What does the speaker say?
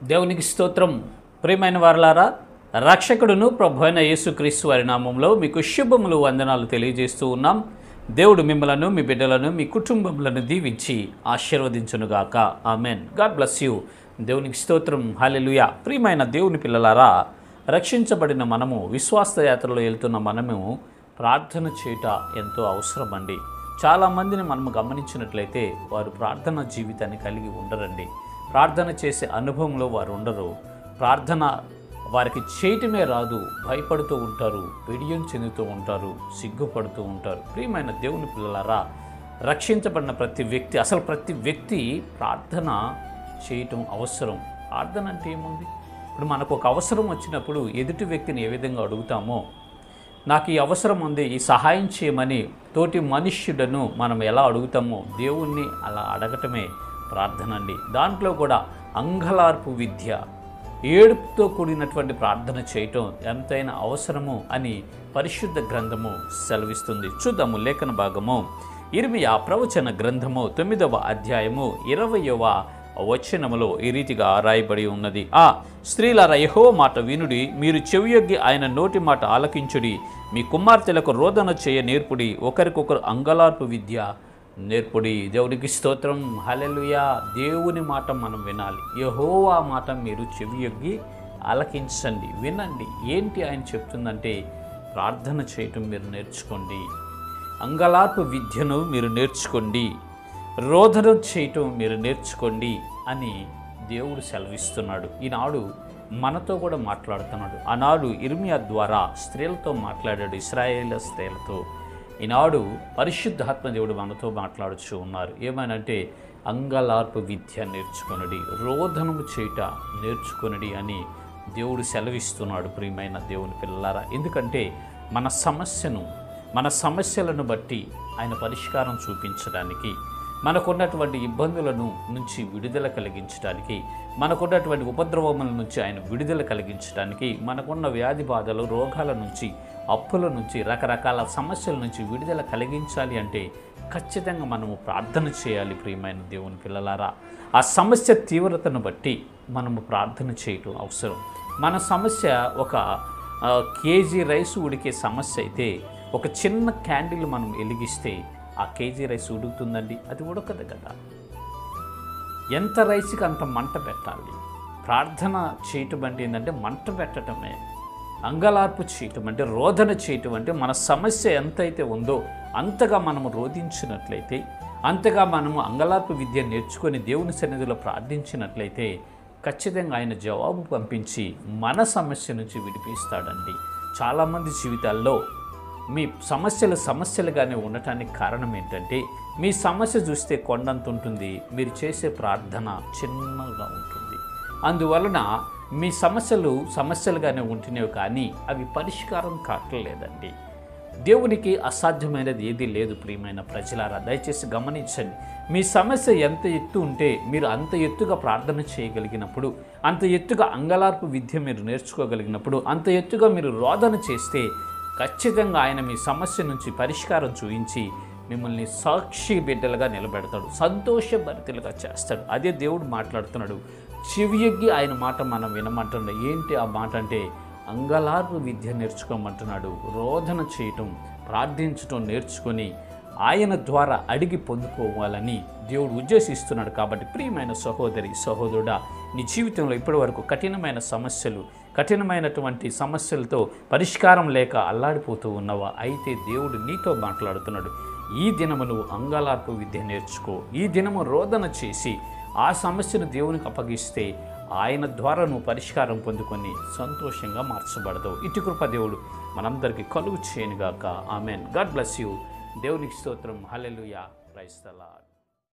దేవునికి స్తోత్రం. ప్రియమైన వారలారా, రక్షకుడును ప్రభువైన యేసుక్రీస్తు వారి నామంలో మీకు శుభములు వందనాలు తెలియజేస్తూ ఉన్నాం. దేవుడు మిమ్మలను, మీ బిడ్డలను, మీ కుటుంబములను దీవించి ఆశీర్వదించునుగాక. ఆమెన్. God bless you. దేవునికి స్తోత్రం. హల్లెలూయా. ప్రియమైన దేవుని పిల్లలారా, రక్షించబడిన మనము, విశ్వాస యాత్రలో వెళ్తున్న మనము ప్రార్థన చేయట ఎంతో అవసరం అండి. చాలామందిని మనము గమనించినట్లయితే వారు ప్రార్థన జీవితాన్ని కలిగి ఉండరండి. ప్రార్థన చేసే అనుభవంలో వారు ఉండరు. ప్రార్థన వారికి చేయటమే రాదు. భయపడుతూ ఉంటారు, బిడియం చెందుతూ ఉంటారు, సిగ్గుపడుతూ ఉంటారు. ప్రియమైన దేవుని పిల్లలారా, రక్షించబడిన ప్రతి వ్యక్తి ప్రార్థన చేయటం అవసరం. ప్రార్థన అంటే ఏముంది? ఇప్పుడు మనకు ఒక అవసరం వచ్చినప్పుడు ఎదుటి వ్యక్తిని ఏ విధంగా అడుగుతామో, నాకు ఈ అవసరం ఉంది, ఈ సహాయం చేయమని తోటి మనుష్యుడను మనం ఎలా అడుగుతామో దేవుణ్ణి అలా అడగటమే ప్రార్థన అండి. దాంట్లో కూడా అంగలార్పు విద్య, ఏడుపుతో కూడినటువంటి ప్రార్థన చేయటం ఎంతైనా అవసరము అని పరిశుద్ధ గ్రంథము సెలవిస్తుంది. చూద్దాము లేఖన భాగము. ఇర్మియా ప్రవచన గ్రంథము 9వ అధ్యాయము 20వ వచనములో ఈ రీతిగా రాయబడి ఉన్నది. స్త్రీలారా, యెహోవా మాట వినుడి, మీరు చెవియొగ్గి ఆయన నోటి మాట ఆలకించుడి. మీ కుమార్తెలకు రోదన చేయ నేర్పుడి, ఒకరికొకరు అంగలార్పు విద్య నేర్పుడి. దేవునికి స్తోత్రం. హల్లెలూయా. దేవుని మాట మనం వినాలి. యెహోవా మాట మీరు చెవియొగ్గి ఆలకించండి, వినండి. ఏంటి ఆయన చెప్తుందంటే, ప్రార్థన చేయటం మీరు నేర్చుకోండి, అంగలార్పు విద్యను మీరు నేర్చుకోండి, రోదన చేయటం మీరు నేర్చుకోండి అని దేవుడు సెలవిస్తున్నాడు. ఈనాడు మనతో కూడా మాట్లాడుతున్నాడు. ఆనాడు ఇర్మియా ద్వారా స్త్రీలతో మాట్లాడాడు, ఇశ్రాయేలు స్త్రీలతో. ఈనాడు పరిశుద్ధాత్మ దేవుడు మనతో మాట్లాడుచూ ఉన్నారు. ఏమనంటే, అంగలార్పు విద్య నేర్చుకొనుడి, రోదనము చేయట నేర్చుకొనుడి అని దేవుడు సెలవిస్తున్నాడు. ప్రియమైన దేవుని పిల్లలారా, ఎందుకంటే మన సమస్యలను బట్టి ఆయన పరిష్కారం చూపించడానికి, మనకున్నటువంటి ఇబ్బందులను నుంచి విడుదల కలిగించడానికి, మనకున్నటువంటి ఉపద్రవముల నుంచి ఆయన విడుదల కలిగించడానికి, మనకున్న వ్యాధి బాధలు, రోగాల నుంచి, అప్పుల నుంచి, రకరకాల సమస్యల నుంచి విడుదల కలిగించాలి అంటే ఖచ్చితంగా మనము ప్రార్థన చేయాలి. ప్రియమైన దేవుని పిల్లలారా, ఆ సమస్య తీవ్రతను బట్టి మనము ప్రార్థన చేయటం అవసరం. మన సమస్య ఒక కేజీ రైస్ ఉడికే సమస్య అయితే, ఒక చిన్న క్యాండిల్ మనం వెలిగిస్తే ఆ కేజీ రైస్ ఉడుకుతుందండి? అది ఉడకదు కదా. ఎంత రైస్కి అంత మంట పెట్టాలి. ప్రార్థన చేయటం అంటే ఏంటంటే మంట పెట్టడమే. అంగలార్పు చేయటం అంటే, రోదన చేయటం అంటే, మన సమస్య ఎంతైతే ఉందో అంతగా మనము రోధించినట్లయితే, అంతగా మనము అంగలార్పు విద్య నేర్చుకొని దేవుని సన్నిధిలో ప్రార్థించినట్లయితే ఖచ్చితంగా ఆయన జవాబు పంపించి మన సమస్య నుంచి విడిపిస్తాడండి. చాలామంది జీవితాల్లో మీ సమస్యలుగానే ఉండటానికి కారణం ఏంటంటే, మీ సమస్య చూస్తే కొండంత ఉంటుంది, మీరు చేసే ప్రార్థన చిన్నగా ఉంటుంది. అందువలన మీ సమస్యలుగానే ఉంటునేవి, కానీ అవి పరిష్కారం కావట్లేదండి. దేవునికి అసాధ్యమైనది ఏదీ లేదు. ప్రియమైన ప్రజలారా, దయచేసి గమనించండి. మీ సమస్య ఎంత ఎత్తు ఉంటే మీరు అంత ఎత్తుగా ప్రార్థన చేయగలిగినప్పుడు, అంత ఎత్తుగా అంగలార్పు విద్య మీరు నేర్చుకోగలిగినప్పుడు, అంత ఎత్తుగా మీరు రోదన చేస్తే ఖచ్చితంగా ఆయన మీ సమస్య నుంచి పరిష్కారం చూపించి మిమ్మల్ని సాక్షి బిడ్డలుగా నిలబెడతాడు, సంతోషభరితులుగా చేస్తాడు. అదే దేవుడు మాట్లాడుతున్నాడు. చెవియొగ్గి ఆయన మాట మనం వినమంటున్నాడు. ఏంటి ఆ మాట అంటే, అంగలార్పు విద్య నేర్చుకోమంటున్నాడు. రోదన చేయటం, ప్రార్థించటం నేర్చుకొని ఆయన ద్వారా అడిగి పొందుకోవాలని దేవుడు ఉద్దేశిస్తున్నాడు. కాబట్టి ప్రియమైన సహోదరి, సహోదరుడా, నీ జీవితంలో ఇప్పటివరకు కఠినమైనటువంటి సమస్యలతో పరిష్కారం లేక అల్లాడిపోతూ ఉన్నావా? అయితే దేవుడు నీతో మాట్లాడుతున్నాడు. ఈ దినము నువ్వు అంగలార్పు విద్య నేర్చుకో. ఈ దినము రోదన చేసి ఆ సమస్యను దేవునికి అప్పగిస్తే ఆయన ద్వారా నువ్వు పరిష్కారం పొందుకొని సంతోషంగా మార్చబడతావు. ఇటు కృప దేవుడు మనందరికీ కలుగు చేయనుగాక. ఆమెన్. God bless you. దేవునికి స్తోత్రం. హల్లెలూయా. Praise the lord.